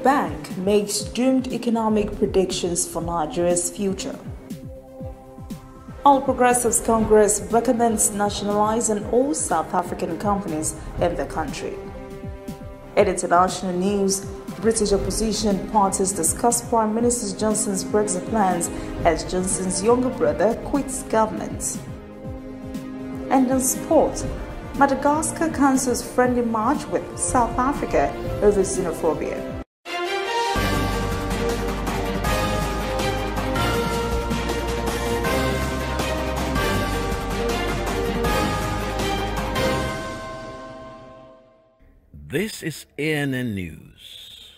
Bank makes doomed economic predictions for Nigeria's future. All Progressives Congress recommends nationalizing all South African companies in the country. In international news, British opposition parties discuss Prime Minister Johnson's Brexit plans as Johnson's younger brother quits government. And in sport, Madagascar cancels friendly match with South Africa over xenophobia. This is ANN News.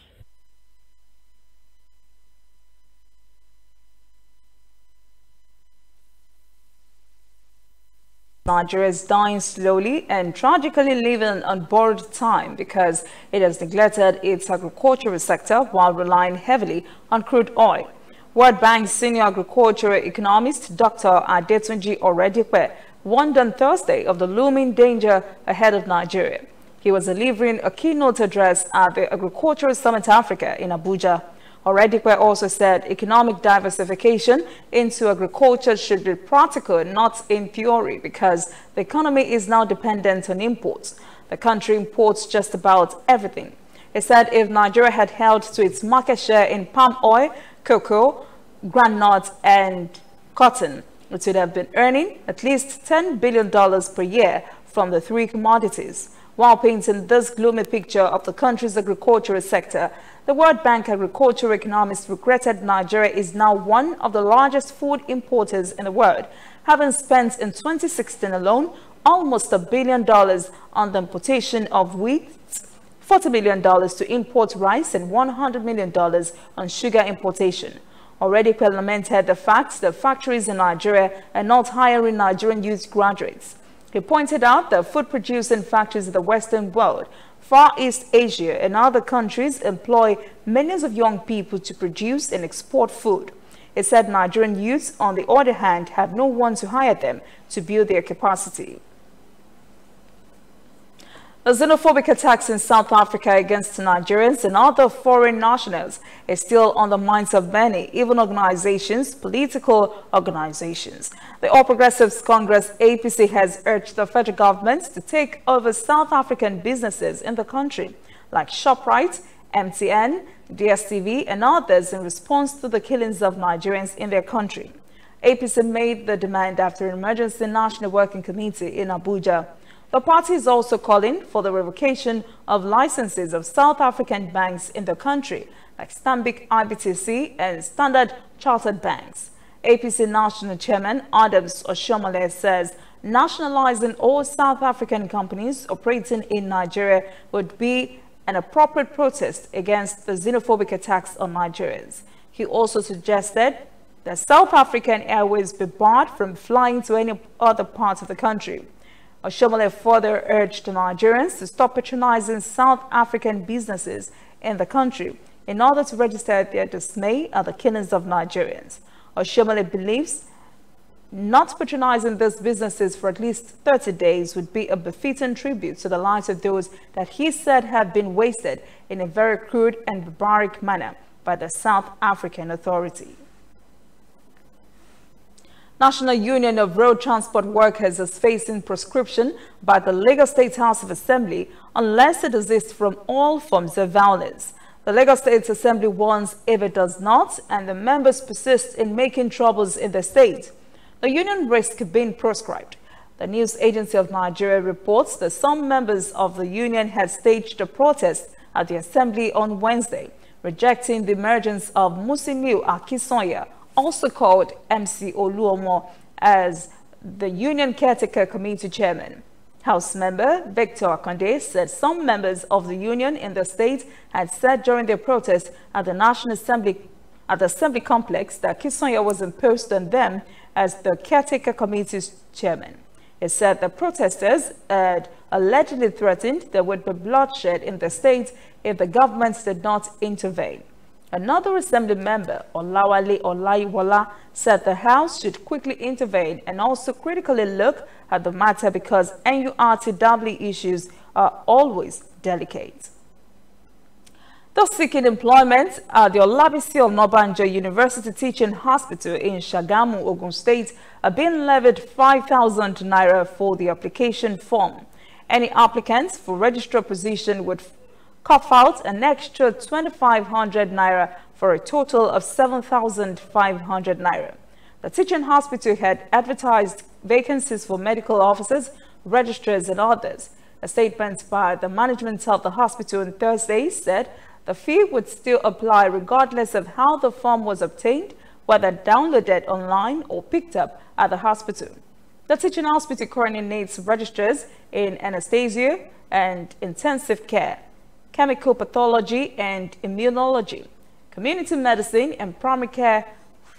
Nigeria is dying slowly and tragically living on borrowed time because it has neglected its agricultural sector while relying heavily on crude oil. World Bank senior agricultural economist Dr. Adetunji Oredikwe warned on Thursday of the looming danger ahead of Nigeria. He was delivering a keynote address at the Agricultural Summit Africa in Abuja. Oredikwe also said economic diversification into agriculture should be practical, not in theory, because the economy is now dependent on imports. The country imports just about everything. He said if Nigeria had held to its market share in palm oil, cocoa, groundnut, and cotton, it would have been earning at least $10 billion per year from the three commodities. While painting this gloomy picture of the country's agricultural sector, the World Bank agricultural economist regretted Nigeria is now one of the largest food importers in the world, having spent in 2016 alone almost $1 billion on the importation of wheat, $40 million to import rice, and $100 million on sugar importation. Already lamented the fact that factories in Nigeria are not hiring Nigerian youth graduates. He pointed out that food-producing factories in the Western world, Far East Asia, and other countries employ millions of young people to produce and export food. He said Nigerian youths, on the other hand, have no one to hire them to build their capacity. The xenophobic attacks in South Africa against Nigerians and other foreign nationals is still on the minds of many, even organizations, political organizations. The All Progressives Congress APC has urged the federal government to take over South African businesses in the country, like ShopRite, MTN, DSTV, and others in response to the killings of Nigerians in their country. APC made the demand after an emergency national working committee in Abuja. The party is also calling for the revocation of licenses of South African banks in the country, like Stanbic IBTC and Standard Chartered Banks. APC National Chairman Adams Oshomole says nationalizing all South African companies operating in Nigeria would be an appropriate protest against the xenophobic attacks on Nigerians. He also suggested that South African Airways be barred from flying to any other part of the country. Oshomole further urged Nigerians to stop patronizing South African businesses in the country in order to register their dismay at the killings of Nigerians. Oshomole believes not patronizing these businesses for at least 30 days would be a befitting tribute to the lives of those that he said have been wasted in a very crude and barbaric manner by the South African Authority. National Union of Road Transport Workers is facing proscription by the Lagos State House of Assembly unless it desists from all forms of violence. The Lagos State Assembly warns if it does not and the members persist in making troubles in the state, the union risks being proscribed. The News Agency of Nigeria reports that some members of the union had staged a protest at the Assembly on Wednesday, rejecting the emergence of Musiliu Akinsanya, also called MC Oluomo, as the Union Caretaker Committee Chairman. House member Victor Akande said some members of the union in the state had said during their protest at the National Assembly complex that Akinsanya was imposed on them as the Caretaker Committee's chairman. He said the protesters had allegedly threatened there would be bloodshed in the state if the government did not intervene. Another assembly member, Olawale Olaiwola, said the House should quickly intervene and also critically look at the matter because NURTW issues are always delicate. Those seeking employment at the Olabisi Onabanjo University Teaching Hospital in Shagamu, Ogun State, are being levied 5,000 naira for the application form. Any applicants for registrar position would cough out an extra 2,500 naira for a total of 7,500 naira. The teaching hospital had advertised vacancies for medical officers, registrars, and others. A statement by the management of the hospital on Thursday said the fee would still apply regardless of how the form was obtained, whether downloaded online or picked up at the hospital. The teaching hospital currently needs registrars in anesthesia and intensive care, chemical pathology and immunology, community medicine and primary care,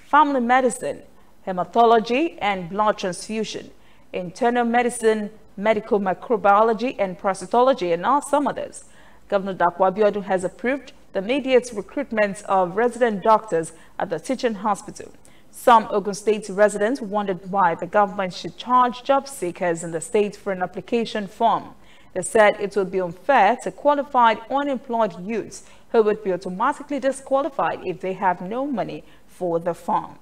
family medicine, hematology and blood transfusion, internal medicine, medical microbiology and parasitology, and some others. Governor Dapo Abiodun has approved the immediate recruitment of resident doctors at the teaching hospital. Some Ogun State residents wondered why the government should charge job seekers in the state for an application form. They said it would be unfair to qualified unemployed youths who would be automatically disqualified if they have no money for the form.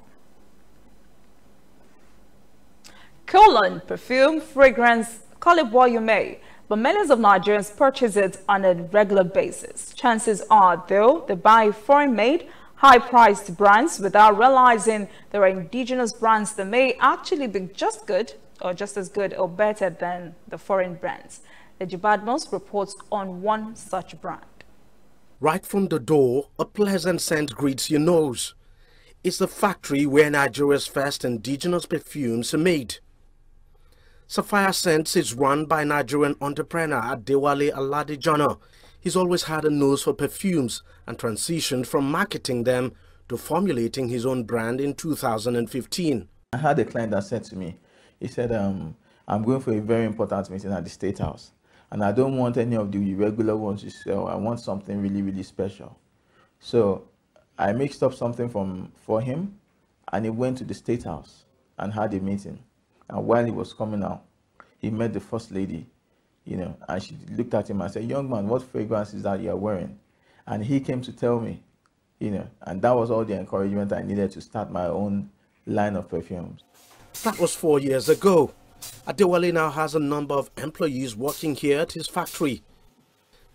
Perfume Fragrance, call it what you may, but millions of Nigerians purchase it on a regular basis. Chances are, though, they buy foreign-made, high-priced brands without realizing there are indigenous brands that may actually be just good or just as good or better than the foreign brands. The Jibadmos reports on one such brand. Right from the door, a pleasant scent greets your nose. It's the factory where Nigeria's first indigenous perfumes are made. Sapphire Scents is run by Nigerian entrepreneur Adewale Aladejana. He's always had a nose for perfumes and transitioned from marketing them to formulating his own brand in 2015. I had a client that said to me, he said, I'm going for a very important meeting at the State House, and I don't want any of the regular ones to sell. I want something really, really special. So I mixed up something for him, and he went to the State House and had a meeting. And while he was coming out, he met the first lady, and she looked at him and said, "Young man, what fragrance is that you're wearing?" And he came to tell me, and that was all the encouragement I needed to start my own line of perfumes. That was 4 years ago. Adewale now has a number of employees working here at his factory.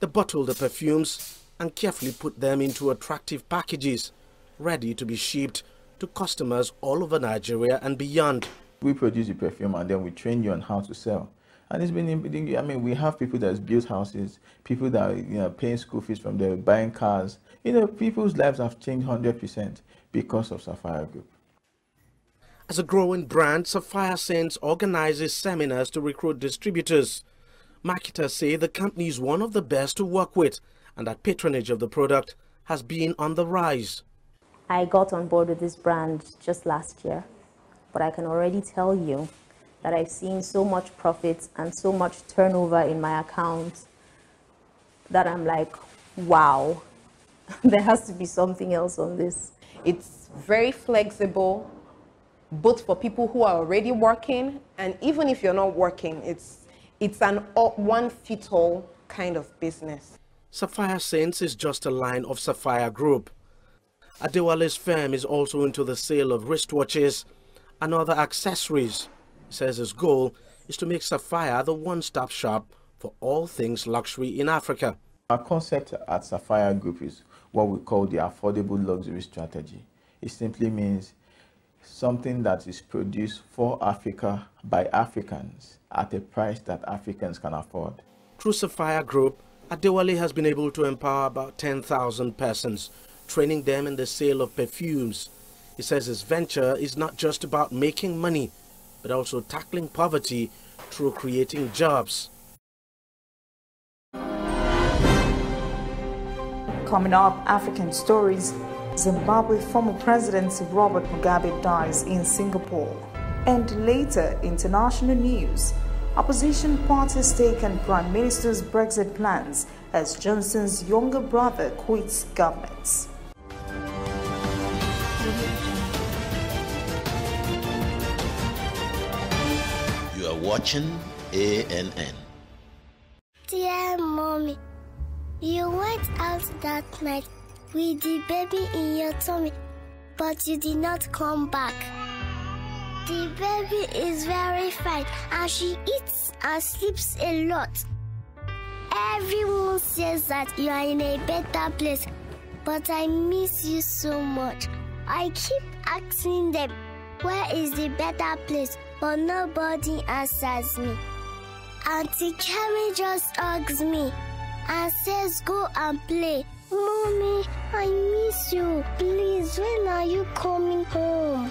They bottle the perfumes and carefully put them into attractive packages, ready to be shipped to customers all over Nigeria and beyond. We produce the perfume and then we train you on how to sell. And it's been, I mean, we have people that's built houses, people that are paying school fees from there, buying cars. People's lives have changed 100% because of Sapphire Group. As a growing brand, Sapphire Scents organizes seminars to recruit distributors. Marketers say the company is one of the best to work with and that patronage of the product has been on the rise. I got on board with this brand just last year, but I can already tell you that I've seen so much profit and so much turnover in my account that I'm like, wow, there has to be something else on this. It's very flexible, both for people who are already working, and even if you're not working, it's an one-fit-all kind of business. Sapphire Scents is just a line of Sapphire Group. Adewale's firm is also into the sale of wristwatches and other accessories. He says his goal is to make Sapphire the one-stop shop for all things luxury in Africa. Our concept at Sapphire Group is what we call the affordable luxury strategy. It simply means something that is produced for Africa by Africans at a price that Africans can afford. Through Sapphire Group, Adewale has been able to empower about 10,000 persons, training them in the sale of perfumes. He says his venture is not just about making money, but also tackling poverty through creating jobs. Coming up, African stories. Zimbabwe former President Robert Mugabe dies in Singapore. And later, international news. Opposition parties stake on Prime Minister's Brexit plans as Johnson's younger brother quits government. You are watching ANN. Dear Mommy, You went out that night with the baby in your tummy, but you did not come back. The baby is very fine and she eats and sleeps a lot. Everyone says that you are in a better place, but I miss you so much. I keep asking them, where is the better place? But nobody answers me. Auntie Carrie just hugs me and says, go and play. Mommy, I miss you. Please, when are you coming home?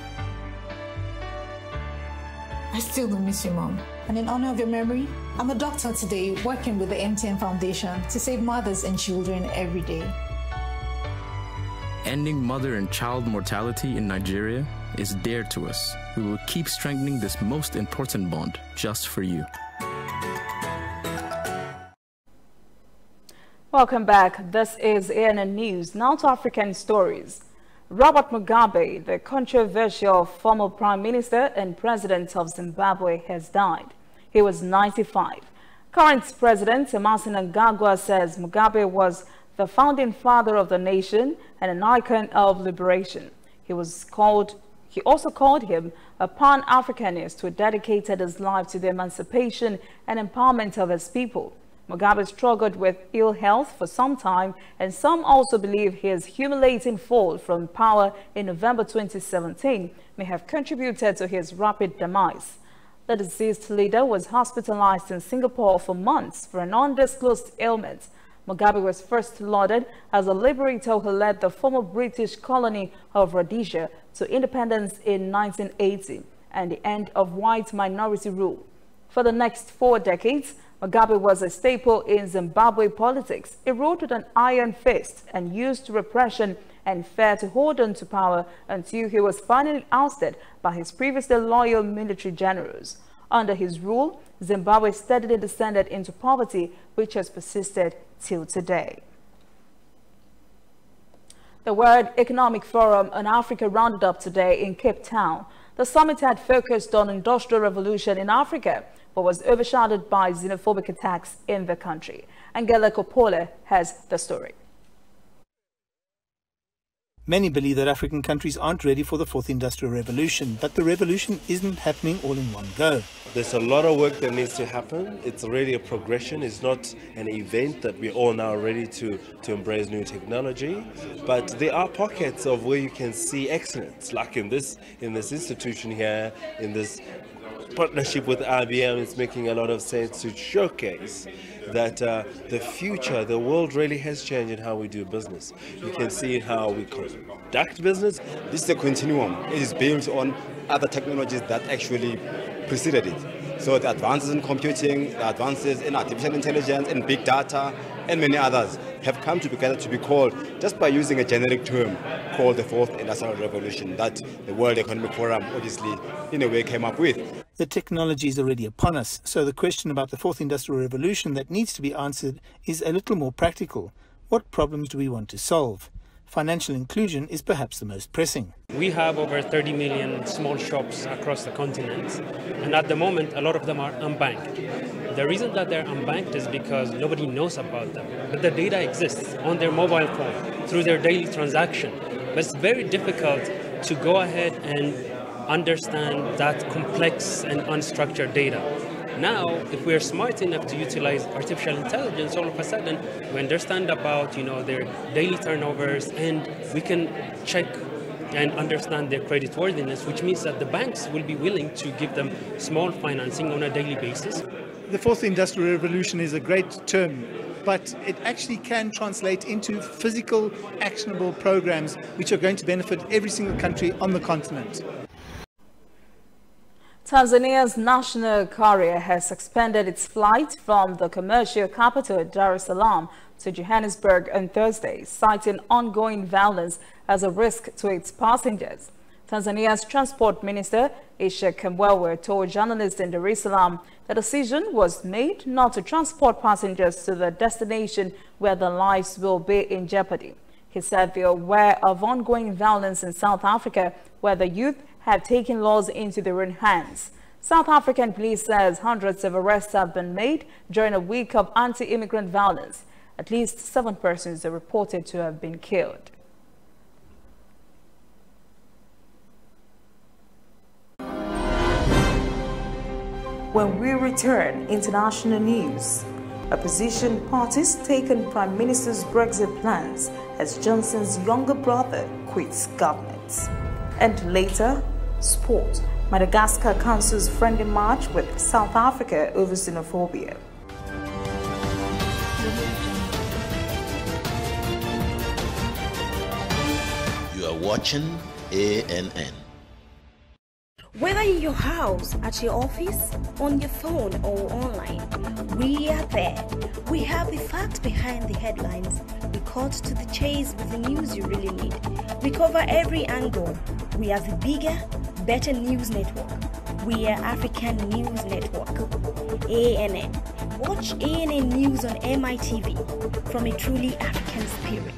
I still do miss you, Mom. And in honor of your memory, I'm a doctor today working with the MTN Foundation to save mothers and children every day. Ending mother and child mortality in Nigeria is dear to us. We will keep strengthening this most important bond just for you. Welcome back. This is ANN News. Now to African stories. Robert Mugabe, the controversial former prime minister and president of Zimbabwe, has died. He was 95. Current President Emmerson Mnangagwa says Mugabe was the founding father of the nation and an icon of liberation. He also called him a Pan-Africanist who dedicated his life to the emancipation and empowerment of his people. Mugabe struggled with ill health for some time, and some also believe his humiliating fall from power in November 2017 may have contributed to his rapid demise. The deceased leader was hospitalized in Singapore for months for an undisclosed ailment. Mugabe was first lauded as a liberator who led the former British colony of Rhodesia to independence in 1980 and the end of white minority rule. For the next 4 decades, Mugabe was a staple in Zimbabwe politics. He ruled with an iron fist and used repression and fear to hold on to power until he was finally ousted by his previously loyal military generals. Under his rule, Zimbabwe steadily descended into poverty, which has persisted till today. The World Economic Forum on Africa rounded up today in Cape Town. The summit had focused on industrial revolution in Africa, but was overshadowed by xenophobic attacks in the country. Angela Kopole has the story. Many believe that African countries aren't ready for the fourth industrial revolution, but the revolution isn't happening all in one go. There's a lot of work that needs to happen. It's already a progression. It's not an event that we're all now ready to embrace new technology, but there are pockets of where you can see excellence, like in this institution here, in this partnership with IBM. It's making a lot of sense to showcase that the future, the world really has changed in how we do business. You can see how we conduct business. This is a continuum. It is built on other technologies that actually preceded it. So the advances in computing, the advances in artificial intelligence and big data and many others have come together to be called, just by using a generic term, called the fourth industrial revolution that the World Economic Forum obviously in a way came up with. The technology is already upon us, so the question about the fourth industrial revolution that needs to be answered is a little more practical. What problems do we want to solve? Financial inclusion is perhaps the most pressing. We have over 30 million small shops across the continent, and at the moment a lot of them are unbanked. The reason that they're unbanked is because nobody knows about them, but the data exists on their mobile phone through their daily transaction. But it's very difficult to go ahead and understand that complex and unstructured data. Now, if we're smart enough to utilize artificial intelligence, all of a sudden we understand about their daily turnovers, and we can check and understand their creditworthiness, which means that the banks will be willing to give them small financing on a daily basis. The fourth industrial revolution is a great term, but it actually can translate into physical, actionable programs which are going to benefit every single country on the continent. Tanzania's national carrier has suspended its flight from the commercial capital Dar es Salaam to Johannesburg on Thursday, citing ongoing violence as a risk to its passengers. Tanzania's Transport Minister, Isha Kambwewe, told journalists in Dar es Salaam the decision was made not to transport passengers to the destination where their lives will be in jeopardy. He said they are aware of ongoing violence in South Africa, where the youth have taken laws into their own hands. South African police says hundreds of arrests have been made during a week of anti-immigrant violence. At least 7 persons are reported to have been killed. When we return, international news. Opposition parties take on Prime Minister's Brexit plans as Johnson's younger brother quits government. And later, sport. Madagascar cancels friendly match with South Africa over xenophobia. You are watching ANN. Whether in your house, at your office, on your phone or online, we are there. We have the facts behind the headlines. We cut to the chase with the news you really need. We cover every angle. We are the bigger, better news network. We are African News Network. ANN. Watch ANN News on MITV from a truly African spirit.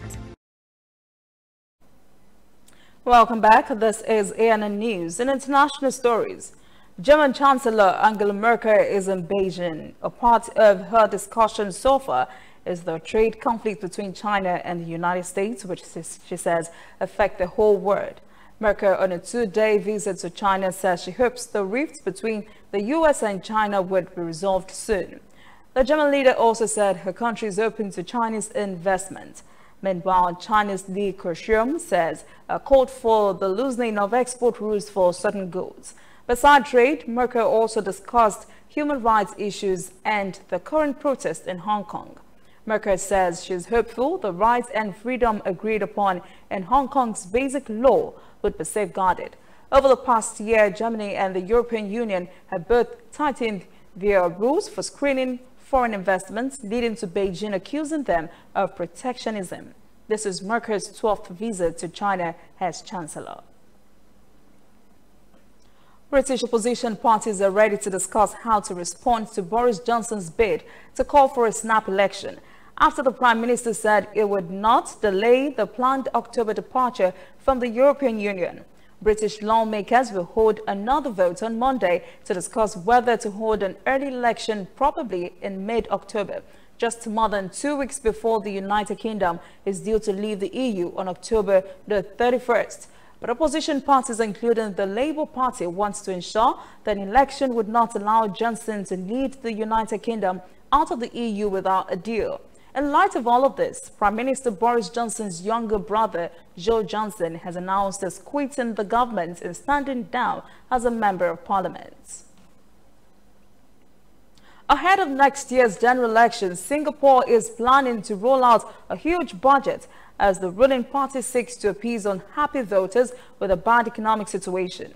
Welcome back. This is ANN News. In international stories, German Chancellor Angela Merkel is in Beijing. A part of her discussion so far is the trade conflict between China and the United States, which she says affect the whole world. Merkel, on a 2-day visit to China, says she hopes the rift between the U.S. and China would be resolved soon. The German leader also said her country is open to Chinese investment. Meanwhile, China's Li Keqiang says called for the loosening of export rules for certain goods. Besides trade, Merkel also discussed human rights issues and the current protest in Hong Kong. Merkel says she is hopeful the rights and freedom agreed upon in Hong Kong's basic law would be safeguarded. Over the past year, Germany and the European Union have both tightened their rules for screening foreign investments, leading to Beijing accusing them of protectionism. This is Merkel's 12th visit to China as Chancellor. British opposition parties are ready to discuss how to respond to Boris Johnson's bid to call for a snap election, after the Prime Minister said it would not delay the planned October departure from the European Union. British lawmakers will hold another vote on Monday to discuss whether to hold an early election, probably in mid-October, just more than 2 weeks before the United Kingdom is due to leave the EU on October the 31st. But opposition parties, including the Labour Party, wants to ensure that an election would not allow Johnson to lead the United Kingdom out of the EU without a deal. In light of all of this, Prime Minister Boris Johnson's younger brother, Joe Johnson, has announced as quitting the government and standing down as a member of parliament. Ahead of next year's general election, Singapore is planning to roll out a huge budget as the ruling party seeks to appease unhappy voters with a bad economic situation.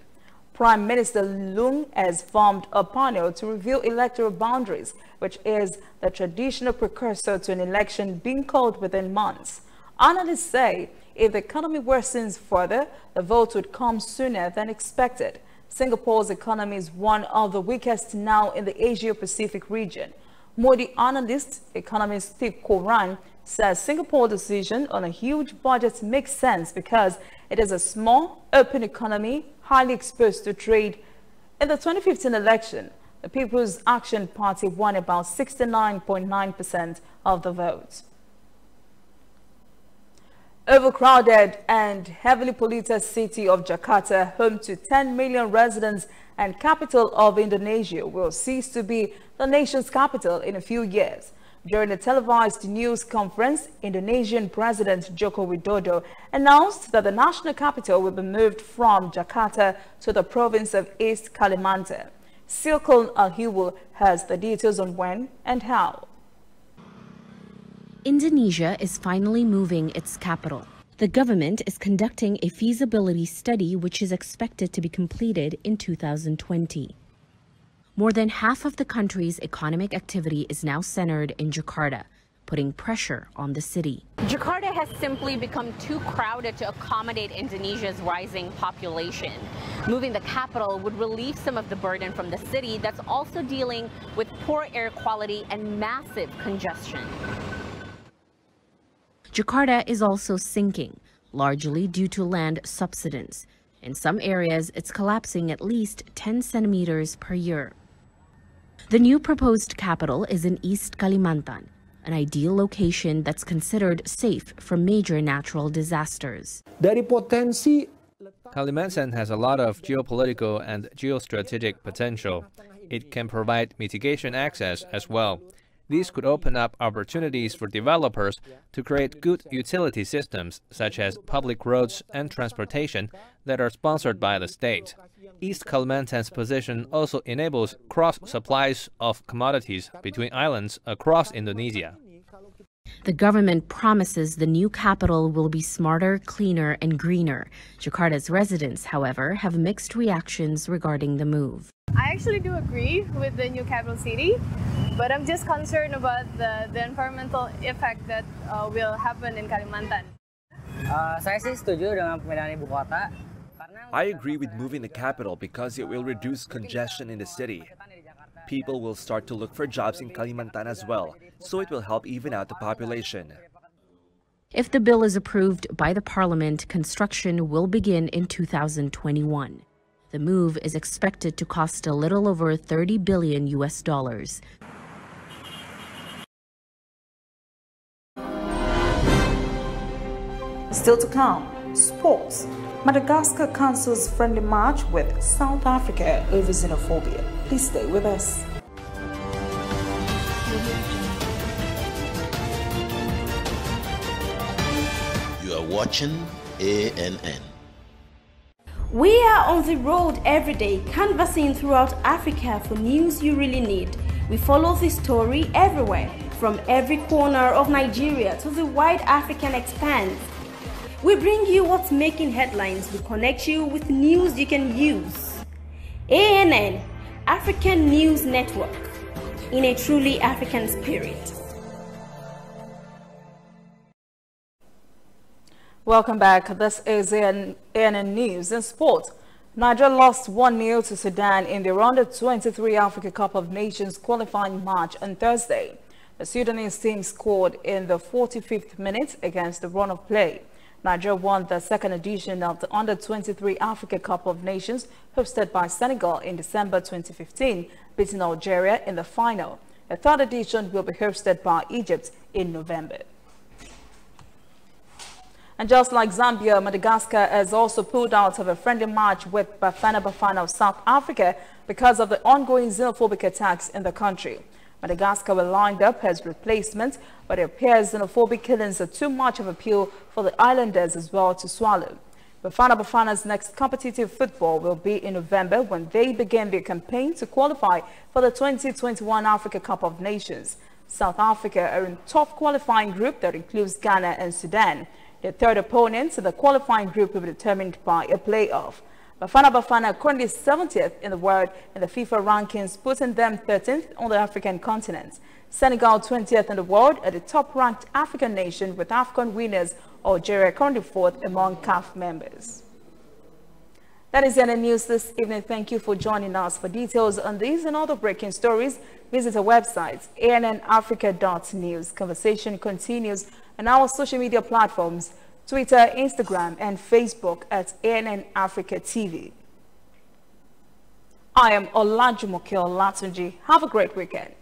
Prime Minister Leung has formed a panel to review electoral boundaries, which is the traditional precursor to an election being called within months. Analysts say if the economy worsens further, the vote would come sooner than expected. Singapore's economy is one of the weakest now in the Asia-Pacific region. Modi analyst, economist Steve Koran, says Singapore's decision on a huge budget makes sense because it is a small, open economy, highly exposed to trade. In the 2015 election, the People's Action Party won about 69.9% of the vote. Overcrowded and heavily polluted city of Jakarta, home to 10 million residents and capital of Indonesia, will cease to be the nation's capital in a few years. During a televised news conference, Indonesian President Joko Widodo announced that the national capital will be moved from Jakarta to the province of East Kalimantan. Silkul Al-Hiwul has the details on when and how. Indonesia is finally moving its capital. The government is conducting a feasibility study which is expected to be completed in 2020. More than half of the country's economic activity is now centered in Jakarta, putting pressure on the city. Jakarta has simply become too crowded to accommodate Indonesia's rising population. Moving the capital would relieve some of the burden from the city that's also dealing with poor air quality and massive congestion. Jakarta is also sinking, largely due to land subsidence. In some areas, it's collapsing at least 10 centimeters per year. The new proposed capital is in East Kalimantan, an ideal location that's considered safe from major natural disasters. Kalimantan has a lot of geopolitical and geostrategic potential. It can provide mitigation access as well. These could open up opportunities for developers to create good utility systems, such as public roads and transportation, that are sponsored by the state. East Kalimantan's position also enables cross-supplies of commodities between islands across Indonesia. The government promises the new capital will be smarter, cleaner, and greener. Jakarta's residents, however, have mixed reactions regarding the move. I actually do agree with the new capital city, but I'm just concerned about the environmental effect that will happen in Kalimantan. Saya sih setuju dengan pemindahan ibu kota. I agree with moving the capital because it will reduce congestion in the city. People will start to look for jobs in Kalimantan as well, so it will help even out the population. If the bill is approved by the parliament, construction will begin in 2021. The move is expected to cost a little over $30 billion. Still to come, sports. Madagascar cancels friendly match with South Africa over xenophobia. Please stay with us. You are watching ANN. We are on the road every day, canvassing throughout Africa for news you really need. We follow this story everywhere, from every corner of Nigeria to the wide African expanse. We bring you what's making headlines. We connect you with news you can use. ANN, African News Network, in a truly African spirit. Welcome back. This is ANN News in Sport. Nigeria lost 1-0 to Sudan in the Under-23 Africa Cup of Nations qualifying match on Thursday. The Sudanese team scored in the 45th minute against the run of play. Nigeria won the second edition of the Under-23 Africa Cup of Nations hosted by Senegal in December 2015, beating Algeria in the final. The third edition will be hosted by Egypt in November. And just like Zambia, Madagascar has also pulled out of a friendly match with Bafana Bafana of South Africa because of the ongoing xenophobic attacks in the country. Madagascar were lined up as replacements, but it appears xenophobic killings are too much of an appeal for the islanders as well to swallow. Bafana Bafana's next competitive football will be in November when they begin their campaign to qualify for the 2021 Africa Cup of Nations. South Africa are in top qualifying group that includes Ghana and Sudan. Their third opponents in the qualifying group will be determined by a playoff. Bafana Bafana are currently 70th in the world in the FIFA rankings, putting them 13th on the African continent. Senegal 20th in the world are the top-ranked African nation, with AFCON winners Algeria currently 4th among CAF members. That is ANN News this evening. Thank you for joining us. For details on these and other breaking stories, visit our website, annafrica.news. Conversation continues on our social media platforms, Twitter, Instagram, and Facebook at ANN Africa TV. I am Olajumoke Olatunji. Have a great weekend.